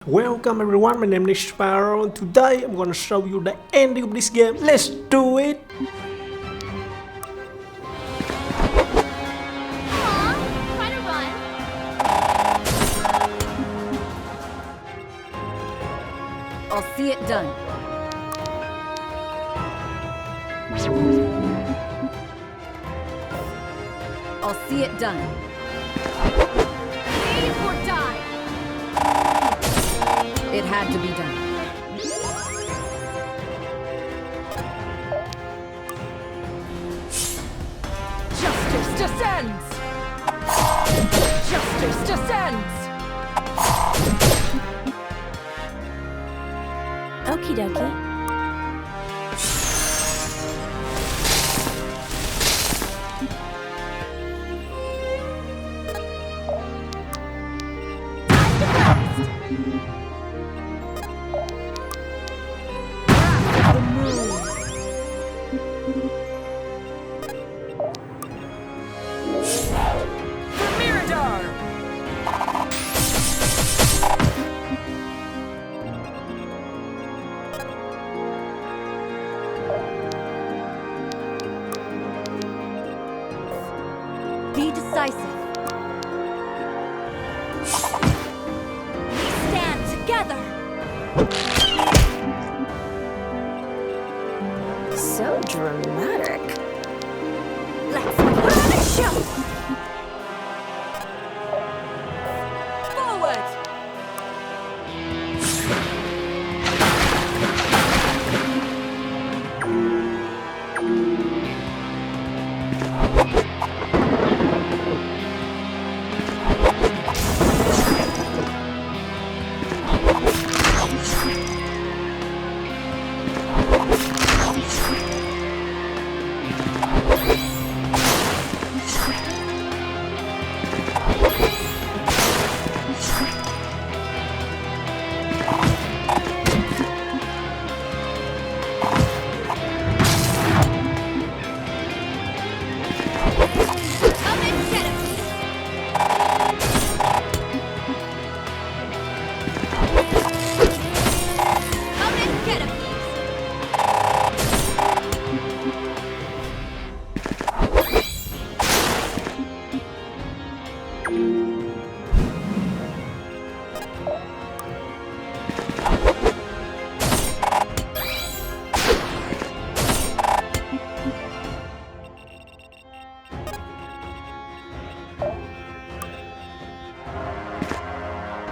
Welcome everyone, my name is Sparrow and today I'm gonna show you the ending of this game. Let's do it! Aw, try to run. I'll see it done. I'll see it done. Leave or die. It had to be done. Justice descends! Justice descends! Okie dokie. Be decisive. We stand together. So dramatic. Let's put on a show. Forward! Come and get him. Come and get him.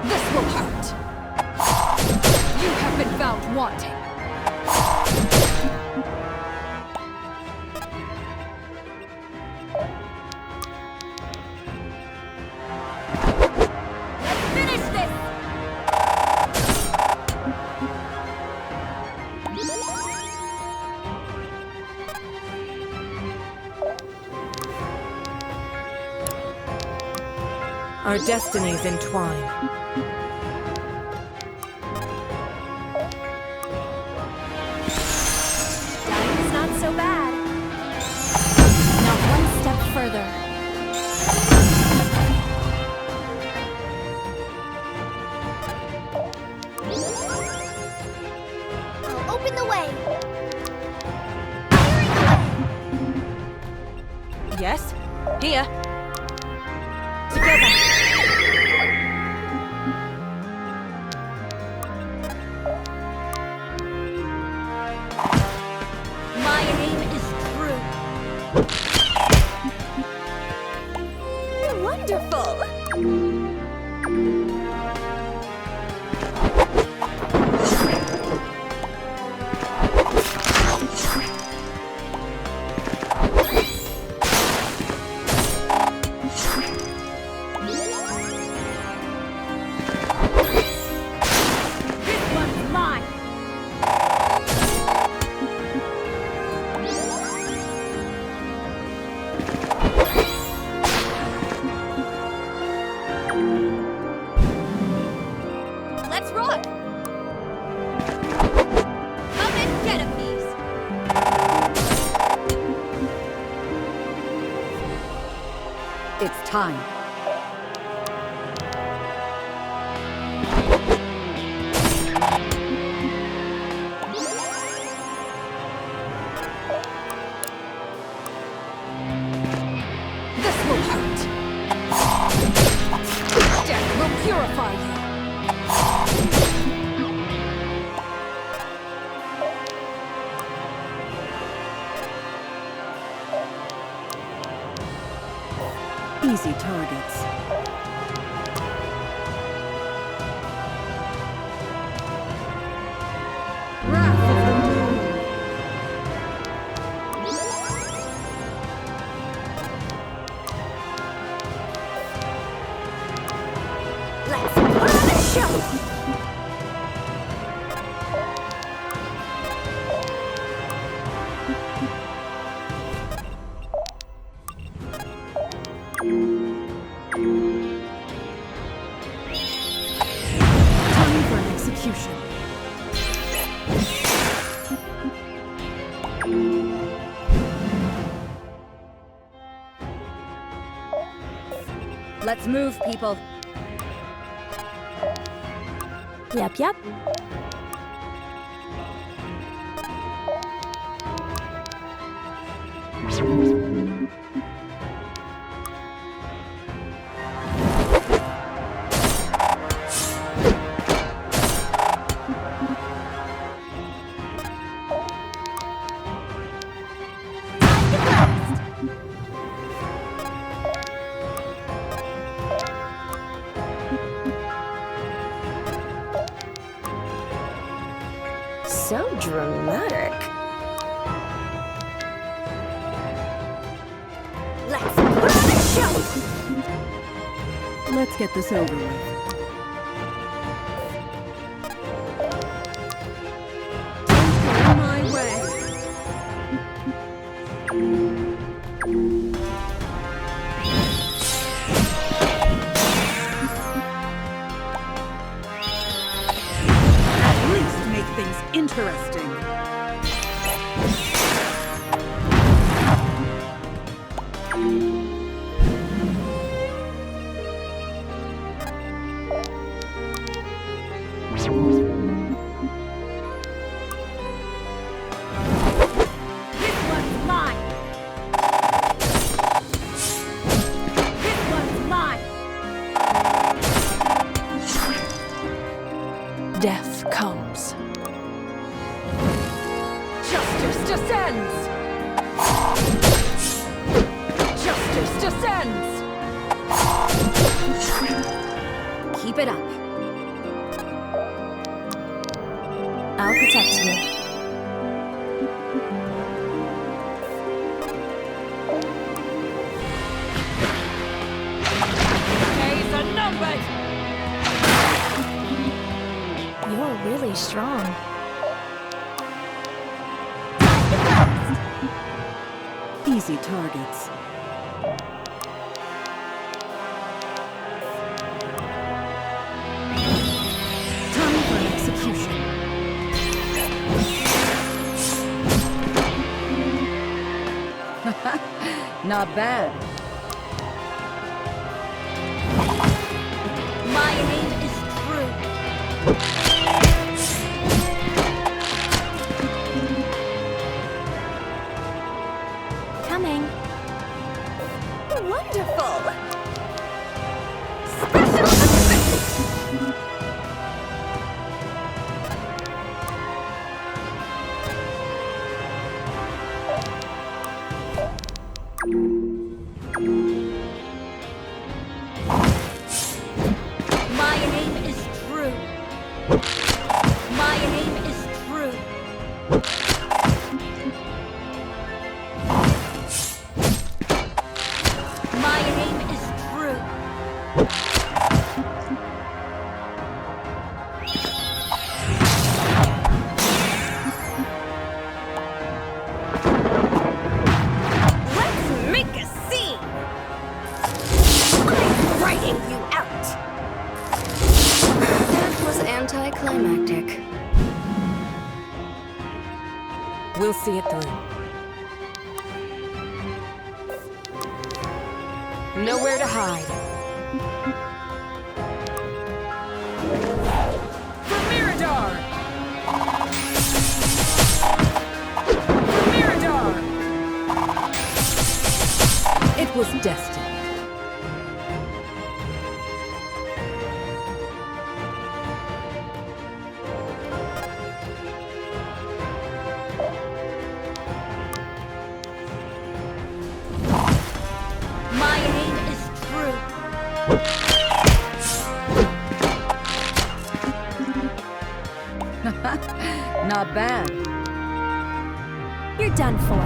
This will hurt! You have been found wanting. Finish this. Our destinies entwine. Dying's not so bad. Now one step further. I'll open the way. Clearing the way. Yes? Here. Together. My aim is true. Wonderful. This one's mine. Let's rock! Come and get a piece! It's time. Easy targets. Wrath of the moon. Let's put on a show! Time for an execution. Let's move, people. Yep. So dramatic. Let's put on a show! Let's get this over with. Don't go my way. At least make things interesting. This one's mine! This one's mine! Death comes. Justice descends! Justice descends! Keep it up. I'll protect you. Days are numbered! You're really strong. Easy targets. Time for an execution. Not bad. My aim is true. Coming. Wonderful! Special effects! My aim is true. My aim is true. My aim is true. Let's make a scene. I'm writing you out. That was anticlimactic. We'll see it through. Nowhere to hide. For Mirador! For Mirador! It was destined. My aim is true. Not bad. You're done for.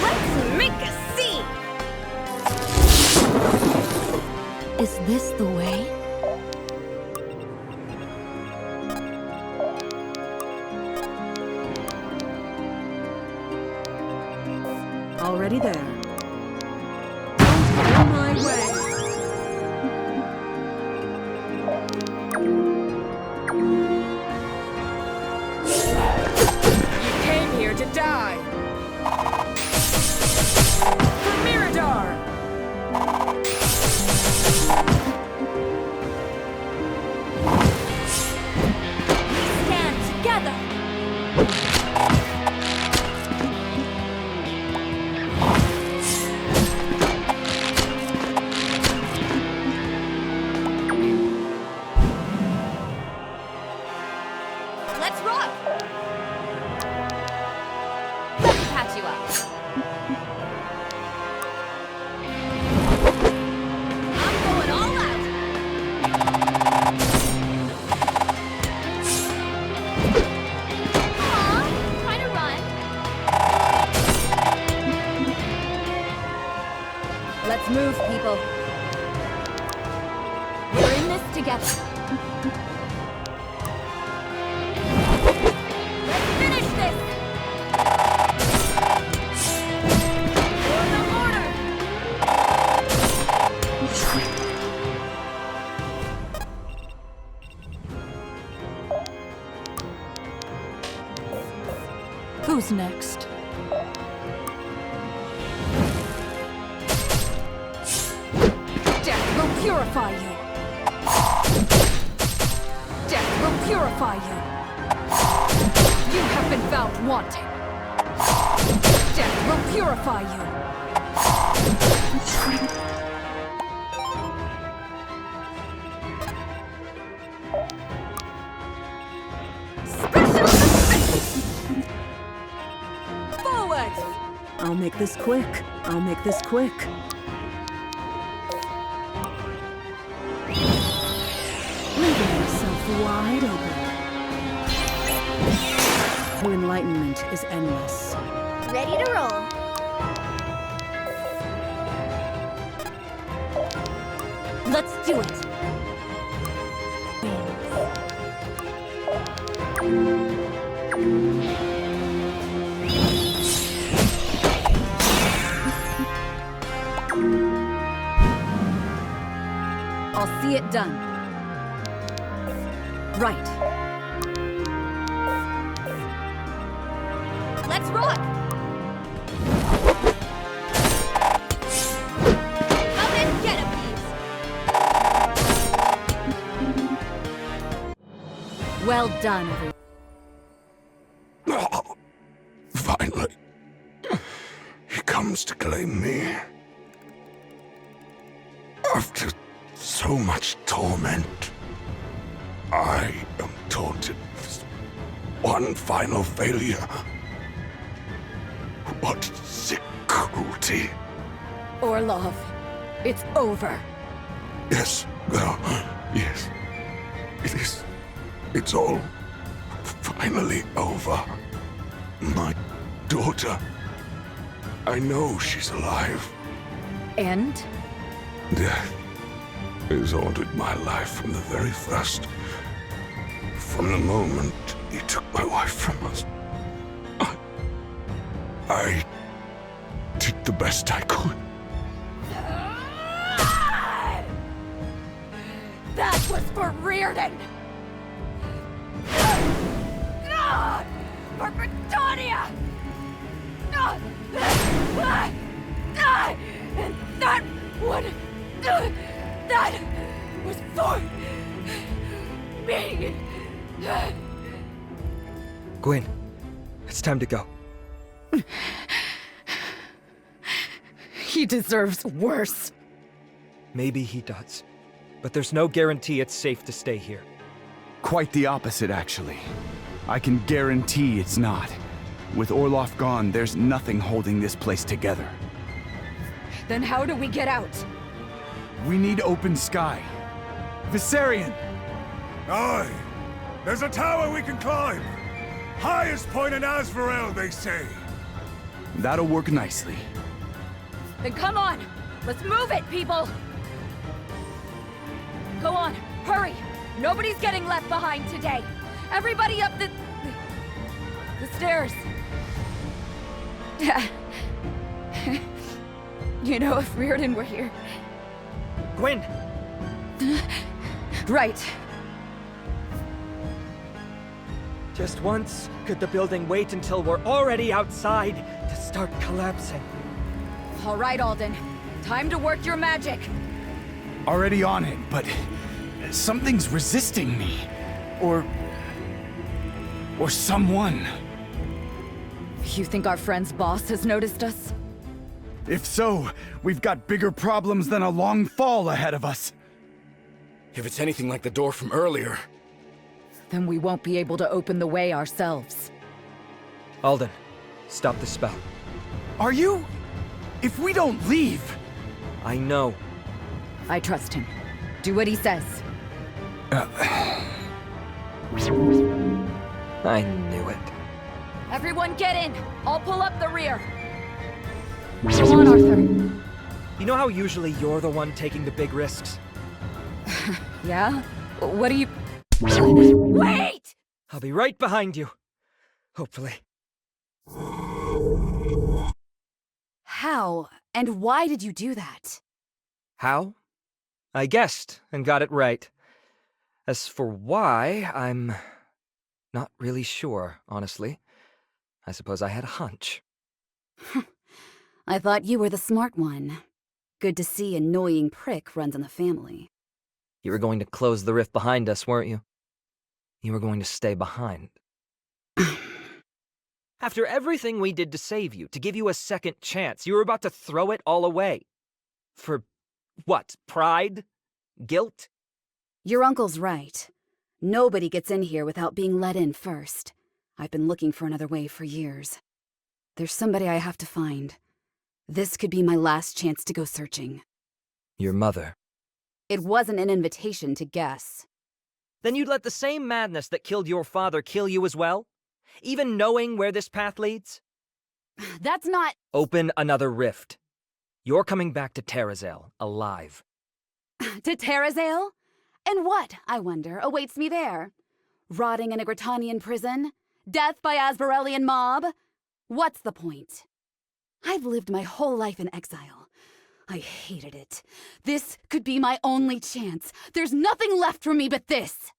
Let's make a scene! Is this the way? Already there. On my way. You came here to die! For Mirador! Stand together! Let's rock! Let me patch you up. I'm going all out! Aw, trying to run. Let's move, people. We're in this together. Let's finish this! For the order! Who's next? Death will purify you. Death will purify you. You have been found wanting. Death will purify you. Special effects! Forward! I'll make this quick. I'll make this quick. Leaving yourself wide open. Enlightenment is endless. Ready to roll. Let's do it. I'll see it done. Right. Let's rock. Come and get him, thieves. Well done, everyone. Oh, finally. He comes to claim me. After so much torment, I am taunted with one final failure. What sick cruelty. Orlov, it's over. Yes, girl, yes. It is. It's all finally over. My daughter. I know she's alive. And? Death has haunted my life from the very first. From the moment he took my wife from us. I did the best I could. That was for Reardon! For Britannia! And that one... that was for... me! Gwen, it's time to go. He deserves worse. Maybe he does. But there's no guarantee it's safe to stay here. Quite the opposite, actually. I can guarantee it's not. With Orloff gone, there's nothing holding this place together. Then how do we get out? We need open sky. Viserion! Aye! There's a tower we can climb! Highest point in Azrael, they say! That'll work nicely. Then come on! Let's move it, people! Go on, hurry! Nobody's getting left behind today! Everybody up the stairs! You know, if Reardon were here... Gwyn! Right. Just once, could the building wait until we're already outside to start collapsing? All right, Alden. Time to work your magic. Already on it, but something's resisting me. Or someone. You think our friend's boss has noticed us? If so, we've got bigger problems than a long fall ahead of us. If it's anything like the door from earlier... Then we won't be able to open the way ourselves. Alden, stop the spell. Are you? If we don't leave... I know. I trust him. Do what he says. I knew it. Everyone get in! I'll pull up the rear! Come on, Arthur. You know how usually you're the one taking the big risks? Yeah? What do you... Wait! I'll be right behind you. Hopefully. How and why did you do that? How? I guessed and got it right. As for why, I'm not really sure, honestly. I suppose I had a hunch. I thought you were the smart one. Good to see annoying prick runs in the family. You were going to close the rift behind us, weren't you? You were going to stay behind. After everything we did to save you, to give you a second chance, you were about to throw it all away. For what? Pride? Guilt? Your uncle's right. Nobody gets in here without being let in first. I've been looking for another way for years. There's somebody I have to find. This could be my last chance to go searching. Your mother. It wasn't an invitation to guess. Then you'd let the same madness that killed your father kill you as well? Even knowing where this path leads? That's not— Open another rift. You're coming back to Terrazel, alive. To Terrazel? And what, I wonder, awaits me there? Rotting in a Gratanian prison? Death by Asbarelian mob? What's the point? I've lived my whole life in exile. I hated it. This could be my only chance. There's nothing left for me but this.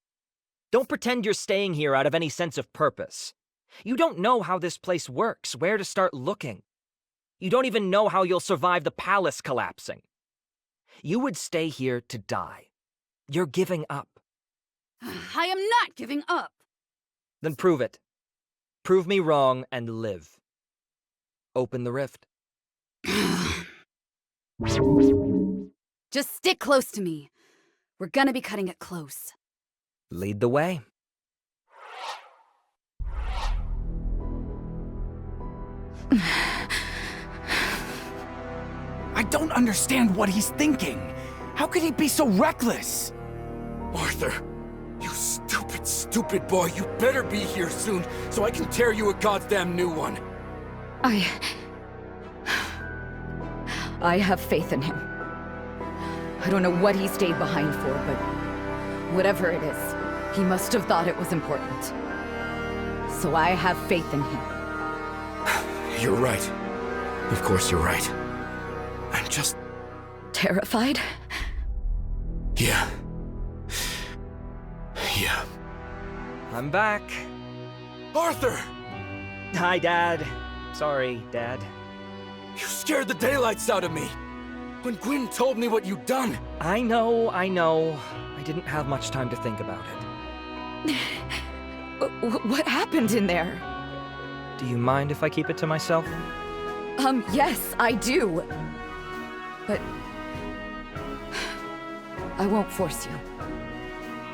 Don't pretend you're staying here out of any sense of purpose. You don't know how this place works, where to start looking. You don't even know how you'll survive the palace collapsing. You would stay here to die. You're giving up. I am not giving up. Then prove it. Prove me wrong and live. Open the rift. Just stick close to me. We're gonna be cutting it close. Lead the way. I don't understand what he's thinking. How could he be so reckless? Arthur, you stupid, stupid boy, you better be here soon so I can tear you a goddamn new one. I have faith in him. I don't know what he stayed behind for, but whatever it is, he must have thought it was important. So I have faith in him. You're right. Of course you're right. I'm just... Terrified? Yeah. Yeah. I'm back. Arthur! Hi, Dad. Sorry, Dad. You scared the daylights out of me! When Gwyn told me what you'd done! I know. I didn't have much time to think about it. What happened in there? Do you mind if I keep it to myself? Yes, I do. But... I won't force you.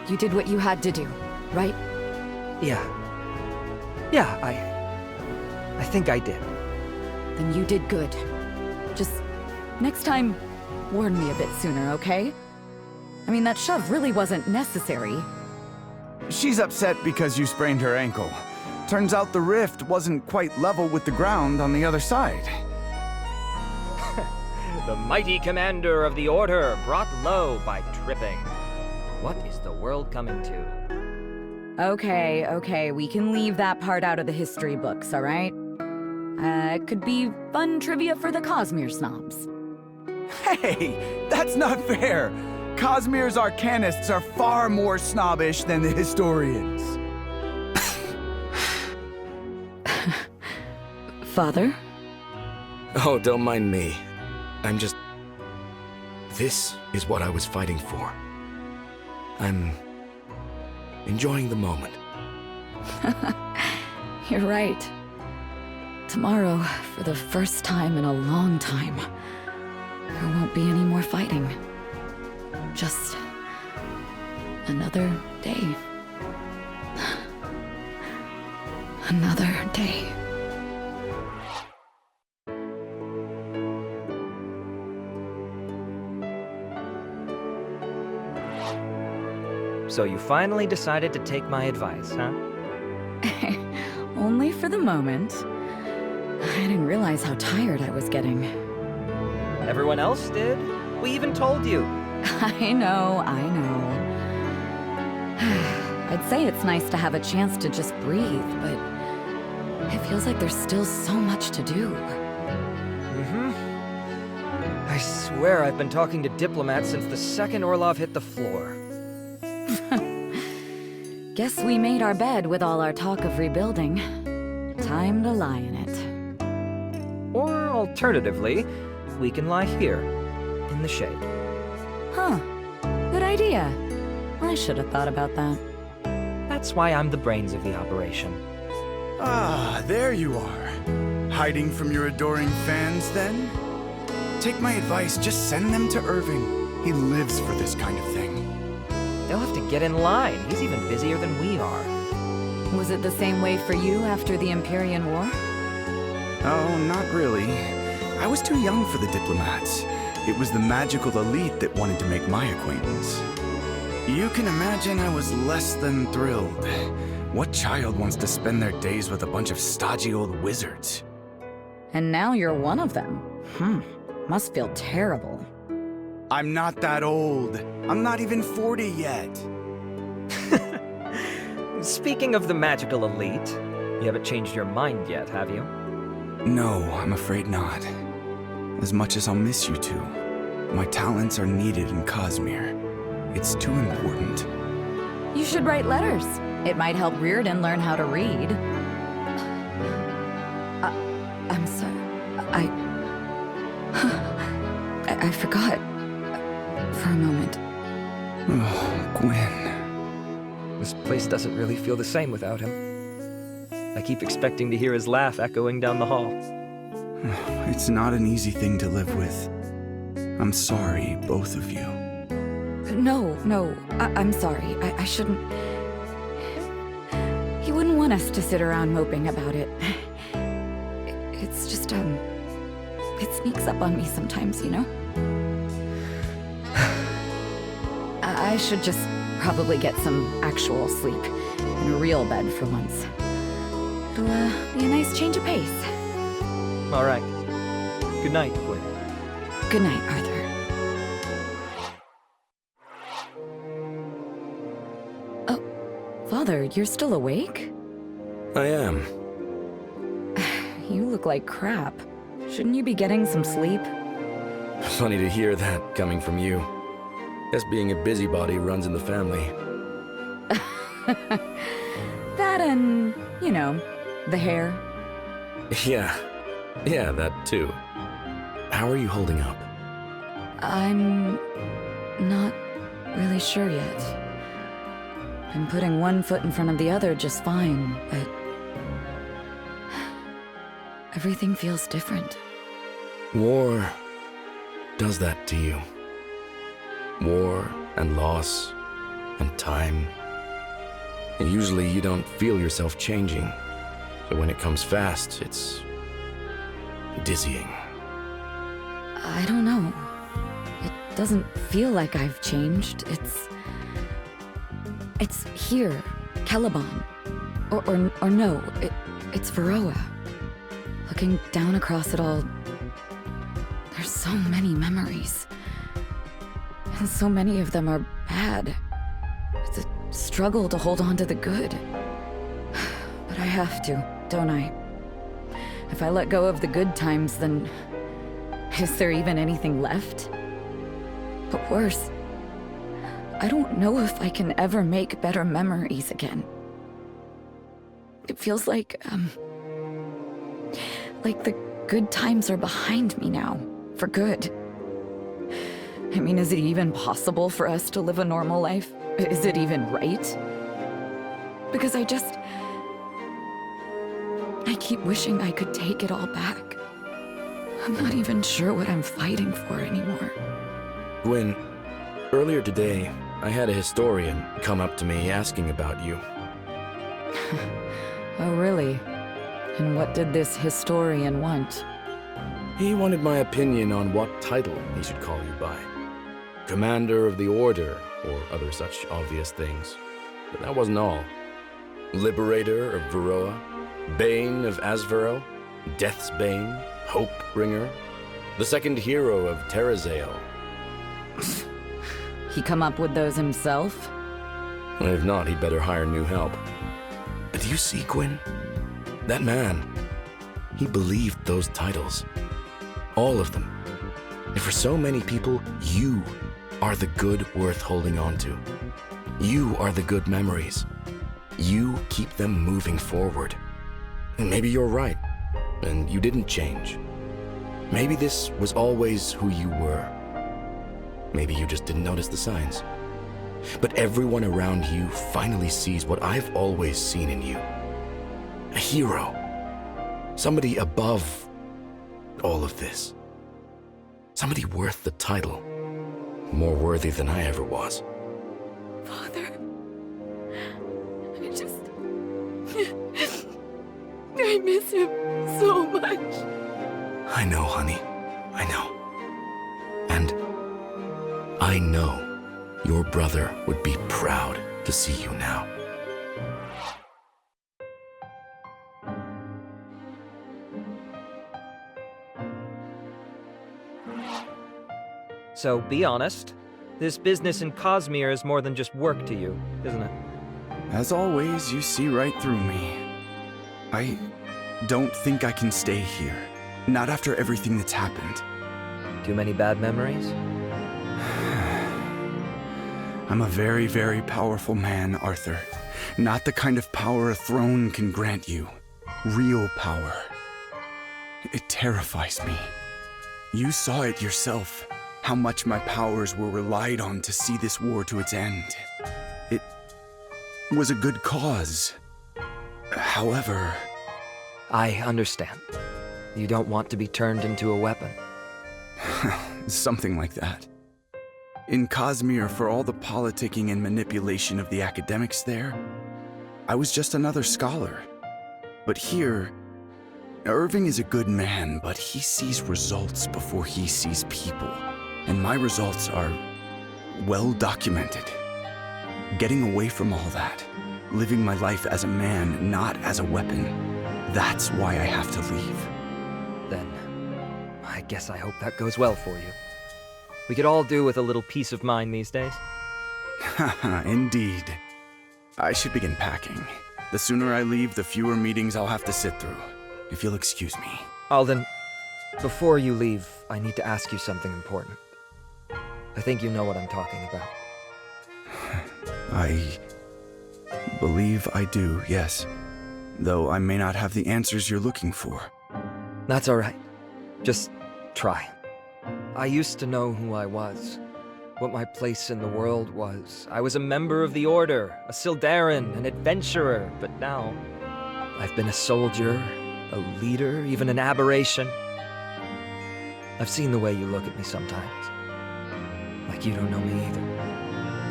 You did what you had to do, right? Yeah, I think I did. Then you did good. Just next time, warn me a bit sooner, okay? I mean, that shove really wasn't necessary. She's upset because you sprained her ankle. Turns out the rift wasn't quite level with the ground on the other side. The mighty commander of the Order brought low by tripping. What is the world coming to? Okay, we can leave that part out of the history books, alright? It could be fun trivia for the Cosmere snobs. Hey, that's not fair! Cosmere's arcanists are far more snobbish than the historians. Father? Oh, don't mind me. I'm just... This is what I was fighting for. I'm enjoying the moment. You're right. Tomorrow, for the first time in a long time, there won't be any more fighting. Just another day. Another day. So you finally decided to take my advice, huh? Only for the moment. I didn't realize how tired I was getting. Everyone else did. We even told you. I know. I'd say it's nice to have a chance to just breathe, but it feels like there's still so much to do. I swear I've been talking to diplomats since the second Orlov hit the floor. Guess we made our bed with all our talk of rebuilding. Time to lie in it. Or alternatively, we can lie here, in the shade. Huh. Good idea. I should have thought about that. That's why I'm the brains of the operation. Ah, there you are. Hiding from your adoring fans, then? Take my advice, just send them to Irving. He lives for this kind of thing. They'll have to get in line. He's even busier than we are. Was it the same way for you after the Empyrean War? Oh, not really. I was too young for the diplomats. It was the magical elite that wanted to make my acquaintance. You can imagine I was less than thrilled. What child wants to spend their days with a bunch of stodgy old wizards? And now you're one of them. Must feel terrible. I'm not that old. I'm not even 40 yet. Speaking of the magical elite, you haven't changed your mind yet, have you? No, I'm afraid not. As much as I'll miss you two, my talents are needed in Cosmere. It's too important. You should write letters. It might help Reardon learn how to read. I'm sorry. I forgot. For a moment. Oh, Gwen. This place doesn't really feel the same without him. I keep expecting to hear his laugh echoing down the hall. It's not an easy thing to live with. I'm sorry, both of you. No, I'm sorry. I shouldn't... He wouldn't want us to sit around moping about it. It's just, it sneaks up on me sometimes, you know? I should just probably get some actual sleep in a real bed for once. It'll, be a nice change of pace. All right. Good night, Gwen. Good night, Arthur. Oh, Father, you're still awake? I am. You look like crap. Shouldn't you be getting some sleep? Funny to hear that coming from you. Guess being a busybody runs in the family. That and, you know, the hair. Yeah, that too. How are you holding up? I'm not really sure yet. I'm putting one foot in front of the other just fine, but everything feels different. War does that to you. War and loss and time. And usually you don't feel yourself changing. But when it comes fast, it's dizzying. I don't know. It doesn't feel like I've changed. It's here, Caliban. Or no, it's Varroa. Looking down across it all, there's so many memories. And so many of them are bad. It's a struggle to hold on to the good. But I have to, don't I? If I let go of the good times, then is there even anything left? But worse, I don't know if I can ever make better memories again. It feels like the good times are behind me now, for good. I mean, is it even possible for us to live a normal life? Is it even right? Because I keep wishing I could take it all back. I'm not even sure what I'm fighting for anymore. Gwen, earlier today, I had a historian come up to me asking about you. Oh, really? And what did this historian want? He wanted my opinion on what title he should call you by. Commander of the Order, or other such obvious things. But that wasn't all. Liberator of Varroa, Bane of Asvaro, Death's Bane, Hope Bringer, the second hero of Terrazale. He come up with those himself? If not, he'd better hire new help. But do you see, Gwen? That man, he believed those titles. All of them. And for so many people, you are the good worth holding on to. You are the good memories. You keep them moving forward. And maybe you're right, and you didn't change. Maybe this was always who you were. Maybe you just didn't notice the signs. But everyone around you finally sees what I've always seen in you. A hero. Somebody above all of this. Somebody worth the title. More worthy than I ever was. Father, I miss him so much. I know, honey. I know. And I know your brother would be proud to see you now. So be honest. This business in Cosmere is more than just work to you, isn't it? As always, you see right through me. I don't think I can stay here. Not after everything that's happened. Too many bad memories? I'm a very, very powerful man, Arthur. Not the kind of power a throne can grant you. Real power. It terrifies me. You saw it yourself, how much my powers were relied on to see this war to its end. It was a good cause. However... I understand. You don't want to be turned into a weapon. Something like that. In Cosmere, for all the politicking and manipulation of the academics there, I was just another scholar. But here, Irving is a good man, but he sees results before he sees people. And my results are well documented. Getting away from all that, living my life as a man, not as a weapon, that's why I have to leave. Then, I guess I hope that goes well for you. We could all do with a little peace of mind these days. Haha, indeed. I should begin packing. The sooner I leave, the fewer meetings I'll have to sit through. If you'll excuse me. Alden, before you leave, I need to ask you something important. I think you know what I'm talking about. I believe I do, yes. Though I may not have the answers you're looking for. That's all right. Just try. I used to know who I was, what my place in the world was. I was a member of the Order, a Sildarin, an adventurer, but now I've been a soldier, a leader, even an aberration. I've seen the way you look at me sometimes. Like you don't know me either.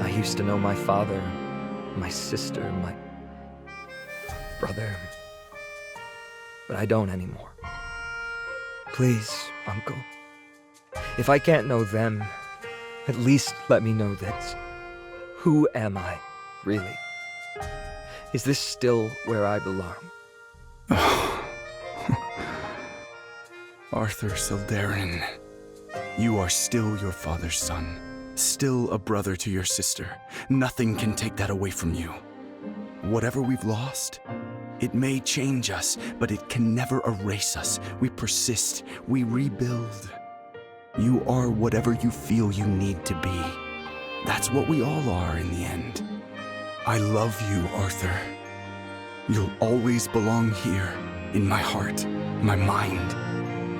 I used to know my father, my sister, my brother. but I don't anymore. Please, Uncle. If I can't know them, at least let me know this. Who am I, really? Is this still where I belong? Arthur Sildarin, you are still your father's son, still a brother to your sister. Nothing can take that away from you. Whatever we've lost, it may change us, but it can never erase us. We persist, we rebuild. You are whatever you feel you need to be. That's what we all are in the end. I love you, Arthur. You'll always belong here, in my heart, my mind,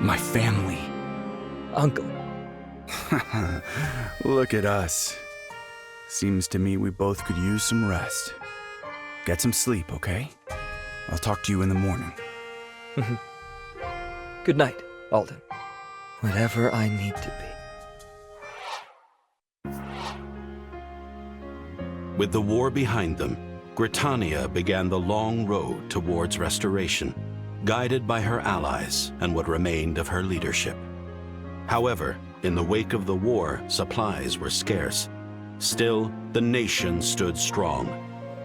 my family. Uncle. Look at us. Seems to me we both could use some rest. Get some sleep, okay? I'll talk to you in the morning. Good night, Alden. Whatever I need to be. With the war behind them, Gritania began the long road towards restoration, guided by her allies and what remained of her leadership. However, in the wake of the war, supplies were scarce. Still, the nation stood strong.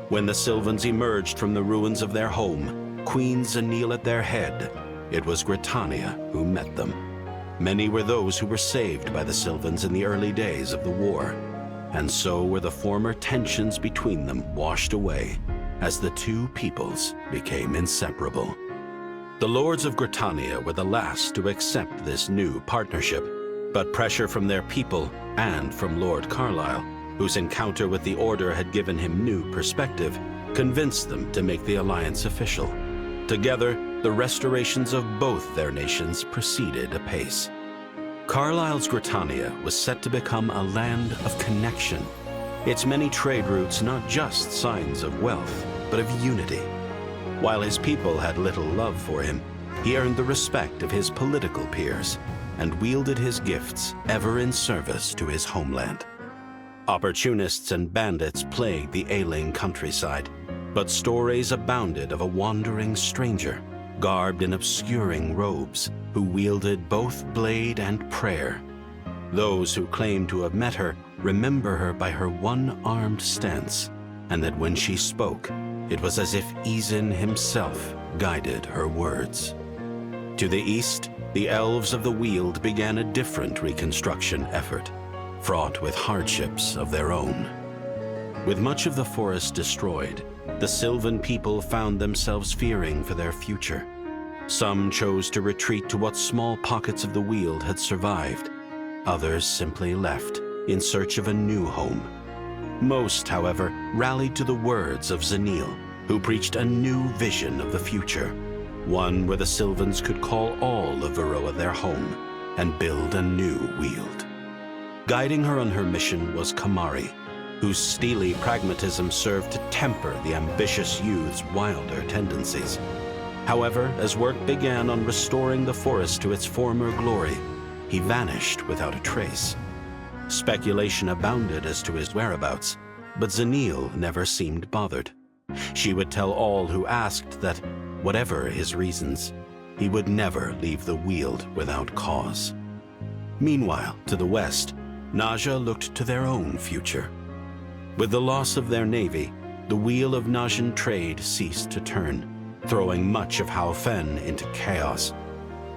When the Sylvans emerged from the ruins of their home, Queen Zenil at their head, it was Gritania who met them. Many were those who were saved by the Sylvans in the early days of the war, and so were the former tensions between them washed away as the two peoples became inseparable. The Lords of Gritania were the last to accept this new partnership, but pressure from their people and from Lord Carlisle, whose encounter with the Order had given him new perspective, convinced them to make the alliance official. Together, the restorations of both their nations proceeded apace. Carlisle's Gritania was set to become a land of connection, its many trade routes not just signs of wealth, but of unity. While his people had little love for him, he earned the respect of his political peers and wielded his gifts ever in service to his homeland. Opportunists and bandits plagued the ailing countryside, but stories abounded of a wandering stranger, garbed in obscuring robes, who wielded both blade and prayer. Those who claim to have met her remember her by her one-armed stance, and that when she spoke, it was as if Izin himself guided her words. To the east, the Elves of the Weald began a different reconstruction effort, fraught with hardships of their own. With much of the forest destroyed, the Sylvan people found themselves fearing for their future. Some chose to retreat to what small pockets of the Weald had survived. Others simply left in search of a new home. Most, however, rallied to the words of Zenil, who preached a new vision of the future, one where the Sylvans could call all of Varroa their home and build a new Weald. Guiding her on her mission was Kamari, whose steely pragmatism served to temper the ambitious youth's wilder tendencies. However, as work began on restoring the forest to its former glory, he vanished without a trace. Speculation abounded as to his whereabouts, but Zenil never seemed bothered. She would tell all who asked that, whatever his reasons, he would never leave the Weald without cause. Meanwhile, to the west, Naja looked to their own future. With the loss of their navy, the wheel of Najan trade ceased to turn, throwing much of Hao Fen into chaos.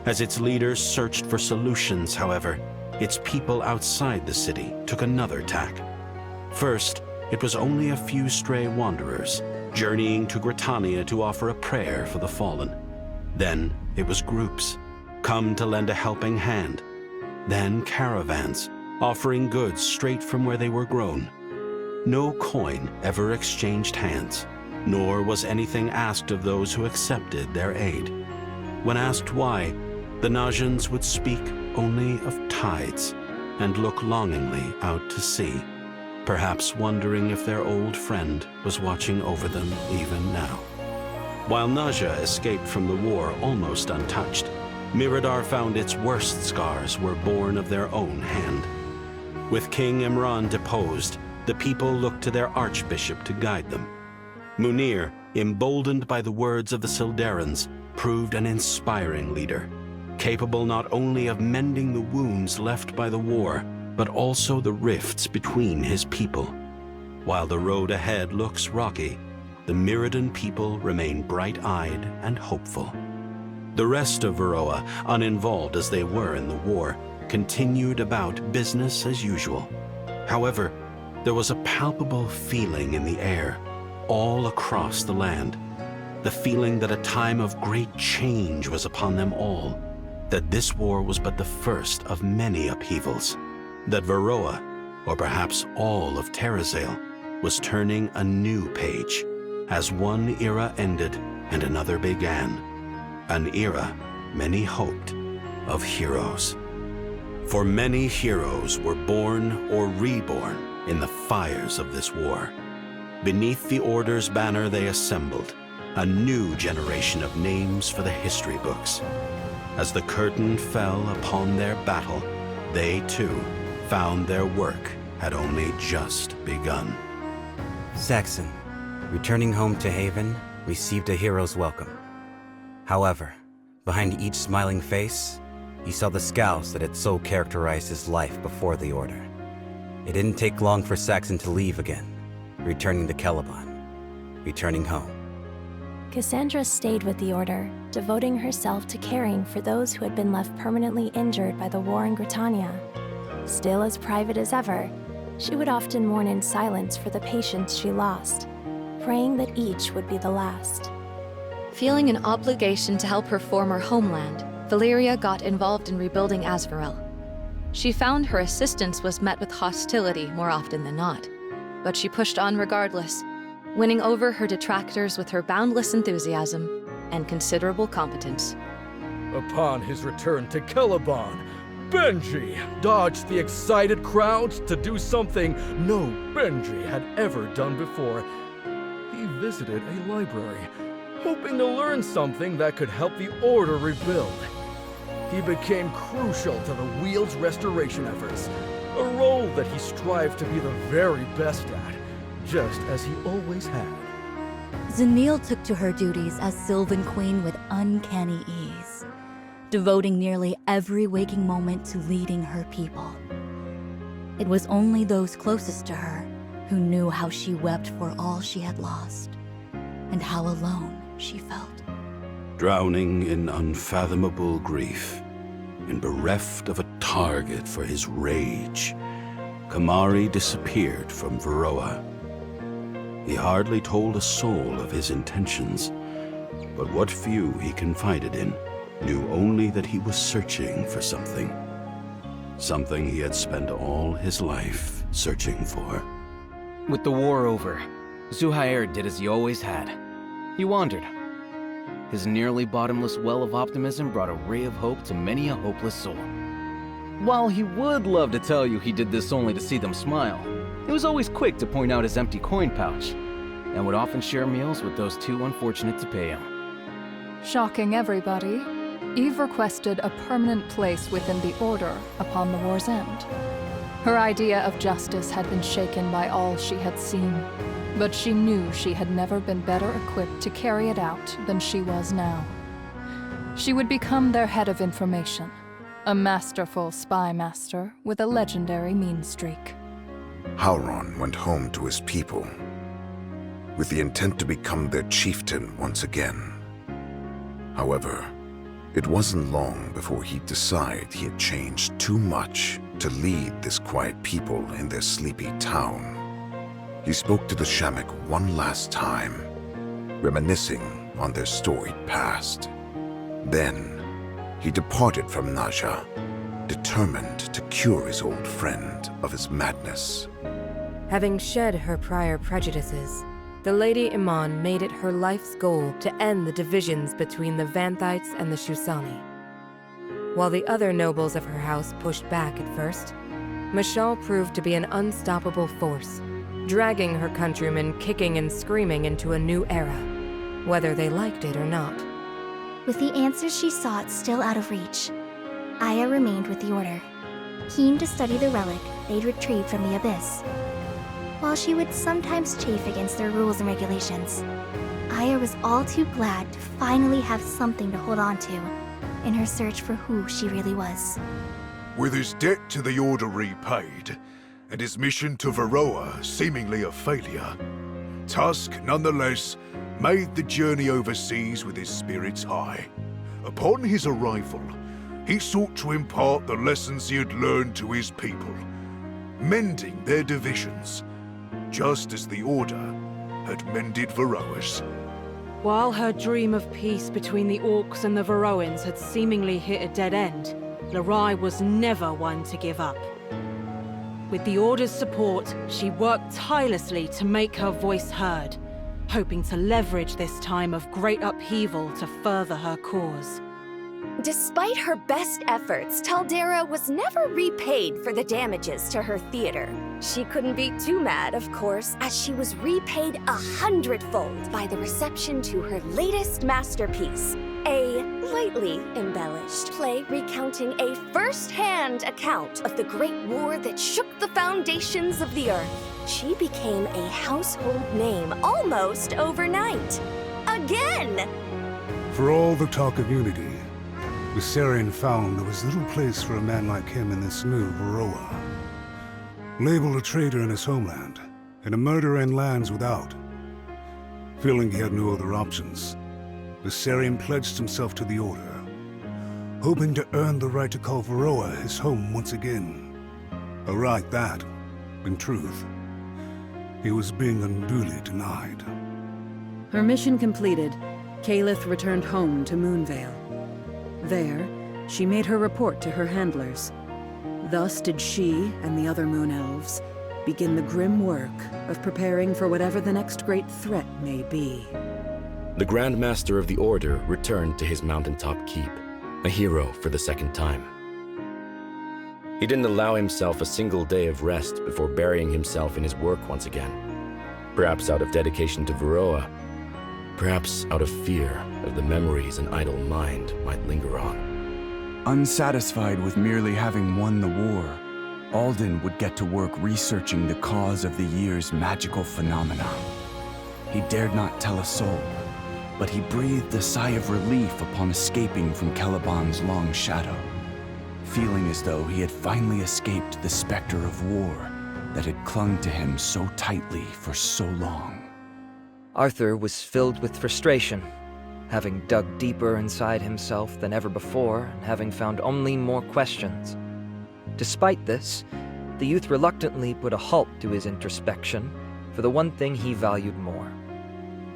As its leaders searched for solutions, however, its people outside the city took another tack. First, it was only a few stray wanderers, journeying to Gritania to offer a prayer for the fallen. Then it was groups, come to lend a helping hand. Then caravans, offering goods straight from where they were grown. No coin ever exchanged hands, nor was anything asked of those who accepted their aid. When asked why, the Najans would speak only of tides and look longingly out to sea, perhaps wondering if their old friend was watching over them even now. While Naja escaped from the war almost untouched, Miradar found its worst scars were born of their own hand. With King Imran deposed, the people looked to their archbishop to guide them. Munir, emboldened by the words of the Sildarans, proved an inspiring leader, capable not only of mending the wounds left by the war, but also the rifts between his people. While the road ahead looks rocky, the Mirrodin people remain bright-eyed and hopeful. The rest of Varroa, uninvolved as they were in the war, continued about business as usual. However, there was a palpable feeling in the air, all across the land. The feeling that a time of great change was upon them all, that this war was but the first of many upheavals, that Varroa, or perhaps all of Terrazale, was turning a new page, as one era ended and another began, an era many hoped of heroes. For many heroes were born or reborn in the fires of this war. Beneath the Order's banner they assembled, a new generation of names for the history books. As the curtain fell upon their battle, they too found their work had only just begun. Saxon, returning home to Haven, received a hero's welcome. However, behind each smiling face, he saw the scowls that had so characterized his life before the Order. It didn't take long for Saxon to leave again, returning to Caliban, returning home. Cassandra stayed with the Order, devoting herself to caring for those who had been left permanently injured by the war in Gritania. Still as private as ever, she would often mourn in silence for the patients she lost, praying that each would be the last. Feeling an obligation to help her former homeland, Valeria got involved in rebuilding Azvarel. She found her assistance was met with hostility more often than not, but she pushed on regardless, winning over her detractors with her boundless enthusiasm and considerable competence. Upon his return to Caliban, Benji dodged the excited crowds to do something no Benji had ever done before. He visited a library, hoping to learn something that could help the Order rebuild. He became crucial to the Wheel's restoration efforts, a role that he strived to be the very best at, just as he always had. Zanille took to her duties as Sylvan Queen with uncanny ease, devoting nearly every waking moment to leading her people. It was only those closest to her who knew how she wept for all she had lost, and how alone she felt. Drowning in unfathomable grief, and bereft of a target for his rage, Kamari disappeared from Varroa. He hardly told a soul of his intentions, but what few he confided in knew only that he was searching for something. Something he had spent all his life searching for. With the war over, Zuhair did as he always had. He wandered. His nearly bottomless well of optimism brought a ray of hope to many a hopeless soul. While he would love to tell you he did this only to see them smile, he was always quick to point out his empty coin pouch, and would often share meals with those too unfortunate to pay him. Shocking everybody, Eve requested a permanent place within the Order upon the war's end. Her idea of justice had been shaken by all she had seen, but she knew she had never been better equipped to carry it out than she was now. She would become their head of information, a masterful spy master with a legendary mean streak. Hauron went home to his people, with the intent to become their chieftain once again. However, it wasn't long before he'd decide he had changed too much to lead this quiet people in their sleepy town. He spoke to the Shamak one last time, reminiscing on their storied past. Then, he departed from Naja, determined to cure his old friend of his madness. Having shed her prior prejudices, the Lady Iman made it her life's goal to end the divisions between the Vanthites and the Shusani. While the other nobles of her house pushed back at first, Mashal proved to be an unstoppable force, dragging her countrymen kicking and screaming into a new era, whether they liked it or not. With the answers she sought still out of reach, Aya remained with the Order, keen to study the relic they'd retrieved from the Abyss. While she would sometimes chafe against their rules and regulations, Aya was all too glad to finally have something to hold on to in her search for who she really was. With his debt to the Order repaid, and his mission to Varroa seemingly a failure, Tusk, nonetheless, made the journey overseas with his spirits high. Upon his arrival, he sought to impart the lessons he had learned to his people, mending their divisions, just as the Order had mended Varroa's. While her dream of peace between the Orcs and the Varroans had seemingly hit a dead end, Larai was never one to give up. With the Order's support, she worked tirelessly to make her voice heard, hoping to leverage this time of great upheaval to further her cause. Despite her best efforts, Taldera was never repaid for the damages to her theater. She couldn't be too mad, of course, as she was repaid 100-fold by the reception to her latest masterpiece, a lightly embellished play recounting a first-hand account of the Great War that shook the foundations of the Earth. She became a household name almost overnight. Again! For all the talk of unity, Viserion found there was little place for a man like him in this new Varroa. Labeled a traitor in his homeland, and a murderer in lands without. Feeling he had no other options, Viserion pledged himself to the Order, hoping to earn the right to call Varroa his home once again. A right that, in truth, he was being unduly denied. Her mission completed, Calith returned home to Moonvale. There, she made her report to her handlers. Thus did she and the other Moon Elves begin the grim work of preparing for whatever the next great threat may be. The Grand Master of the Order returned to his mountaintop keep, a hero for the second time. He didn't allow himself a single day of rest before burying himself in his work once again. Perhaps out of dedication to Varroa, perhaps out of fear of the memories an idle mind might linger on. Unsatisfied with merely having won the war, Alden would get to work researching the cause of the year's magical phenomena. He dared not tell a soul, but he breathed a sigh of relief upon escaping from Caliban's long shadow, feeling as though he had finally escaped the specter of war that had clung to him so tightly for so long. Arthur was filled with frustration, having dug deeper inside himself than ever before and having found only more questions. Despite this, the youth reluctantly put a halt to his introspection for the one thing he valued more: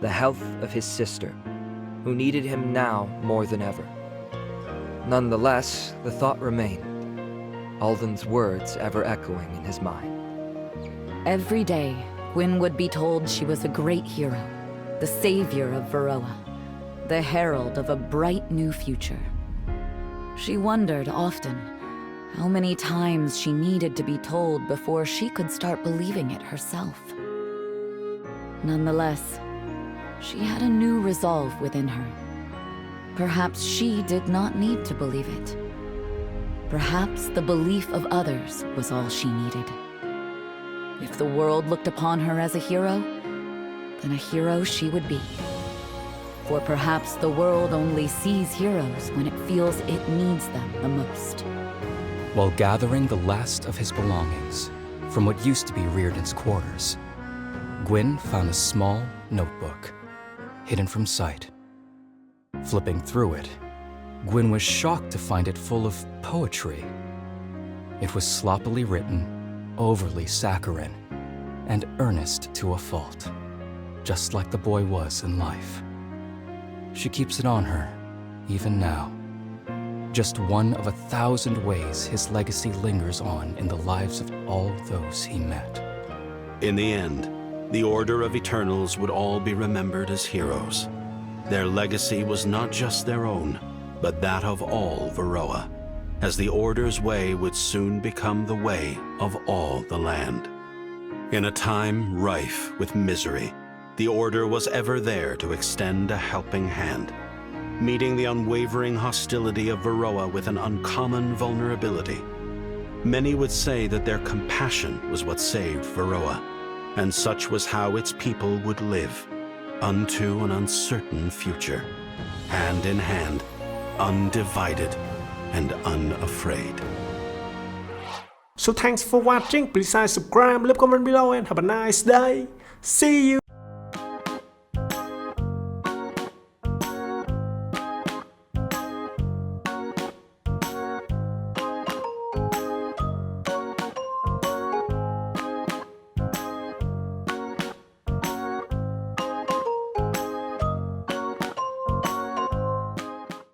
the health of his sister, who needed him now more than ever. Nonetheless, the thought remained, Alden's words ever echoing in his mind. Every day, Gwyn would be told she was a great hero, the savior of Varroa, the herald of a bright new future. She wondered often how many times she needed to be told before she could start believing it herself. Nonetheless, she had a new resolve within her. Perhaps she did not need to believe it. Perhaps the belief of others was all she needed. If the world looked upon her as a hero, then a hero she would be. For perhaps the world only sees heroes when it feels it needs them the most. While gathering the last of his belongings from what used to be Reardon's quarters, Gwyn found a small notebook, hidden from sight. Flipping through it, Gwyn was shocked to find it full of poetry. It was sloppily written, overly saccharine, and earnest to a fault, just like the boy was in life. She keeps it on her, even now. Just one of 1,000 ways his legacy lingers on in the lives of all those he met. In the end, the Order of Eternals would all be remembered as heroes. Their legacy was not just their own, but that of all Varroa, as the Order's way would soon become the way of all the land. In a time rife with misery, the Order was ever there to extend a helping hand, meeting the unwavering hostility of Varroa with an uncommon vulnerability. Many would say that their compassion was what saved Varroa, and such was how its people would live, unto an uncertain future, hand in hand, undivided and unafraid. So thanks for watching. Please subscribe, leave comment below, and have a nice day. See you.